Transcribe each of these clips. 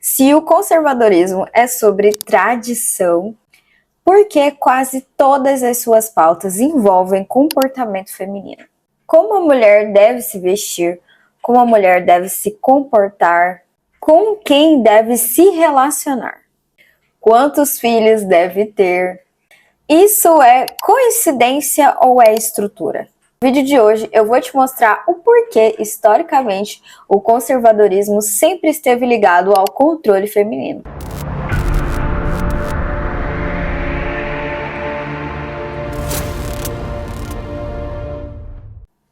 Se o conservadorismo é sobre tradição, por que quase todas as suas pautas envolvem comportamento feminino? Como a mulher deve se vestir, como a mulher deve se comportar, com quem deve se relacionar, quantos filhos deve ter. Isso é coincidência ou é estrutura? No vídeo de hoje eu vou te mostrar o porquê, historicamente, o conservadorismo sempre esteve ligado ao controle feminino.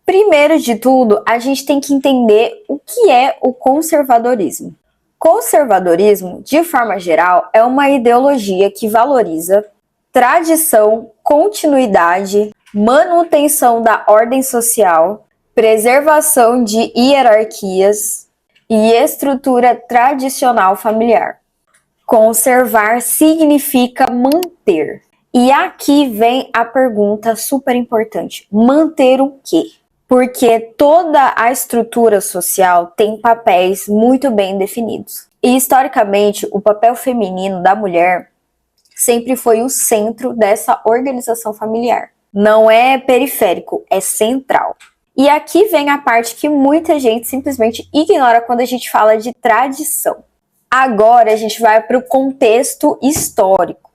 Primeiro de tudo, a gente tem que entender o que é o conservadorismo. Conservadorismo, de forma geral, é uma ideologia que valoriza tradição, continuidade, manutenção da ordem social, preservação de hierarquias e estrutura tradicional familiar. Conservar significa manter. E aqui vem a pergunta super importante: manter o quê? Porque toda a estrutura social tem papéis muito bem definidos. E historicamente, o papel feminino da mulher sempre foi o centro dessa organização familiar. Não é periférico, é central. E aqui vem a parte que muita gente simplesmente ignora quando a gente fala de tradição. Agora a gente vai para o contexto histórico.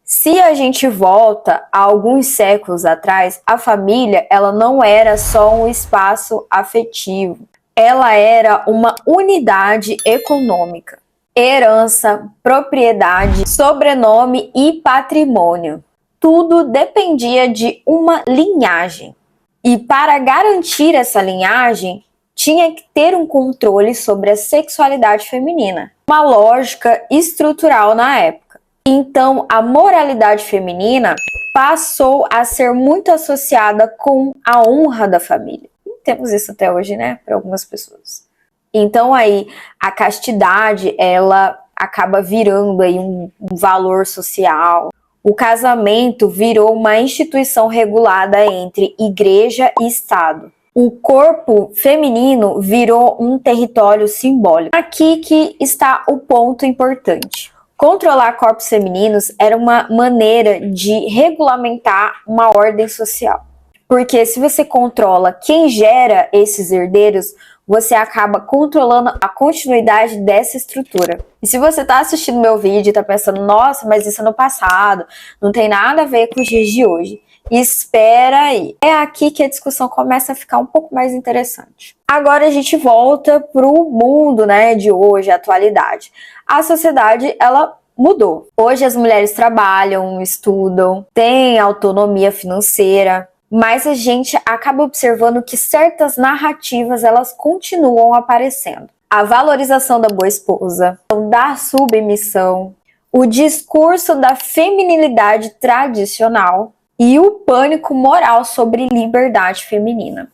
Se a gente volta a alguns séculos atrás, a família ela não era só um espaço afetivo. Ela era uma unidade econômica. Herança, propriedade, sobrenome e patrimônio. Tudo dependia de uma linhagem. E para garantir essa linhagem, tinha que ter um controle sobre a sexualidade feminina. Uma lógica estrutural na época. Então, a moralidade feminina passou a ser muito associada com a honra da família. E temos isso até hoje, né, para algumas pessoas. Então aí a castidade ela acaba virando aí um valor social. O casamento virou uma instituição regulada entre igreja e Estado. O corpo feminino virou um território simbólico. Aqui que está o ponto importante. Controlar corpos femininos era uma maneira de regulamentar uma ordem social. Porque se você controla quem gera esses herdeiros, você acaba controlando a continuidade dessa estrutura. E se você está assistindo meu vídeo e está pensando, nossa, mas isso é no passado, não tem nada a ver com os dias de hoje, espera aí. É aqui que a discussão começa a ficar um pouco mais interessante. Agora a gente volta para o mundo, né, de hoje, a atualidade. A sociedade, ela mudou. Hoje as mulheres trabalham, estudam, têm autonomia financeira, mas a gente acaba observando que certas narrativas elas continuam aparecendo. A valorização da boa esposa, da submissão, o discurso da feminilidade tradicional e o pânico moral sobre liberdade feminina.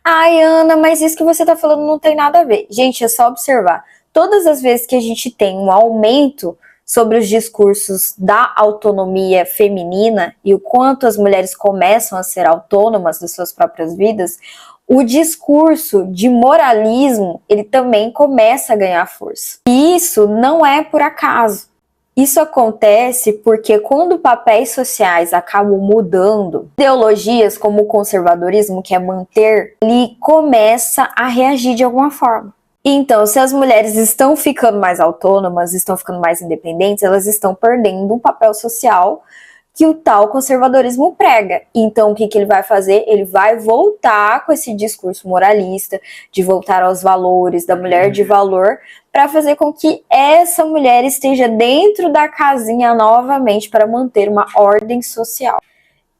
Ai, Ana, mas isso que você está falando não tem nada a ver. Gente, é só observar. Todas as vezes que a gente tem um aumento sobre os discursos da autonomia feminina e o quanto as mulheres começam a ser autônomas das suas próprias vidas, o discurso de moralismo, ele também começa a ganhar força. E isso não é por acaso. Isso acontece porque quando papéis sociais acabam mudando, ideologias como o conservadorismo, que é manter, ele começa a reagir de alguma forma. Então, se as mulheres estão ficando mais autônomas, estão ficando mais independentes, elas estão perdendo um papel social que o tal conservadorismo prega. Então, o que ele vai fazer? Ele vai voltar com esse discurso moralista, de voltar aos valores, da mulher de valor, para fazer com que essa mulher esteja dentro da casinha novamente para manter uma ordem social.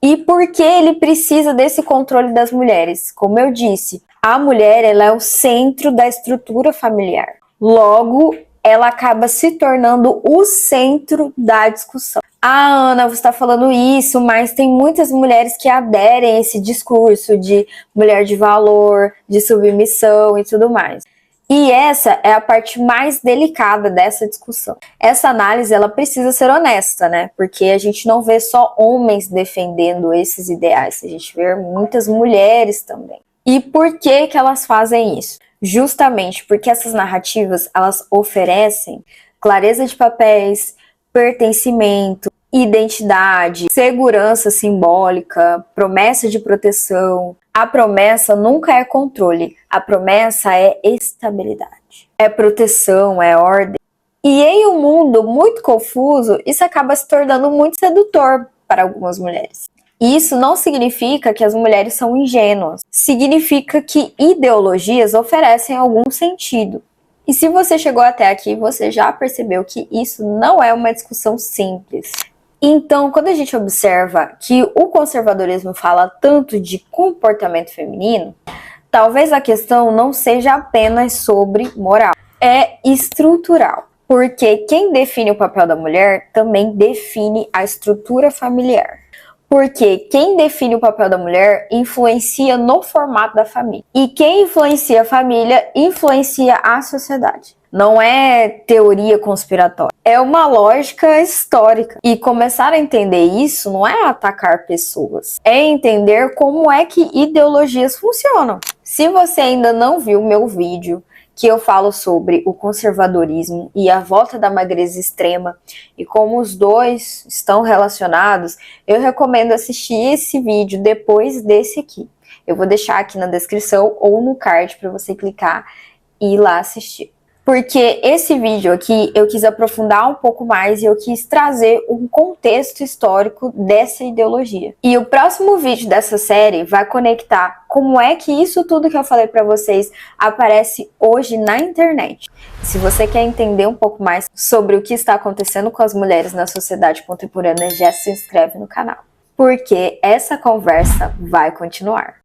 E por que ele precisa desse controle das mulheres? Como eu disse, a mulher ela é o centro da estrutura familiar. Logo, ela acaba se tornando o centro da discussão. Ah, Ana, você está falando isso, mas tem muitas mulheres que aderem a esse discurso de mulher de valor, de submissão e tudo mais. E essa é a parte mais delicada dessa discussão. Essa análise ela precisa ser honesta, né? Porque a gente não vê só homens defendendo esses ideais, a gente vê muitas mulheres também. E por que elas fazem isso? justamente porque essas narrativas elas oferecem clareza de papéis, pertencimento, identidade, segurança simbólica, promessa de proteção. A promessa nunca é controle, a promessa é estabilidade, é proteção, é ordem. E em um mundo muito confuso, isso acaba se tornando muito sedutor para algumas mulheres. E isso não significa que as mulheres são ingênuas, significa que ideologias oferecem algum sentido. E se você chegou até aqui, você já percebeu que isso não é uma discussão simples. Então, quando a gente observa que o conservadorismo fala tanto de comportamento feminino, talvez a questão não seja apenas sobre moral, é estrutural. Porque quem define o papel da mulher também define a estrutura familiar. Porque quem define o papel da mulher influencia no formato da família. E quem influencia a família influencia a sociedade. Não é teoria conspiratória. É uma lógica histórica. E começar a entender isso não é atacar pessoas. É entender como é que ideologias funcionam. Se você ainda não viu meu vídeo, que eu falo sobre o conservadorismo e a volta da magreza extrema e como os dois estão relacionados, eu recomendo assistir esse vídeo depois desse aqui. Eu vou deixar aqui na descrição ou no card para você clicar e ir lá assistir. Porque esse vídeo aqui eu quis aprofundar um pouco mais e eu quis trazer um contexto histórico dessa ideologia. E o próximo vídeo dessa série vai conectar como é que isso tudo que eu falei para vocês aparece hoje na internet. Se você quer entender um pouco mais sobre o que está acontecendo com as mulheres na sociedade contemporânea, já se inscreve no canal. Porque essa conversa vai continuar.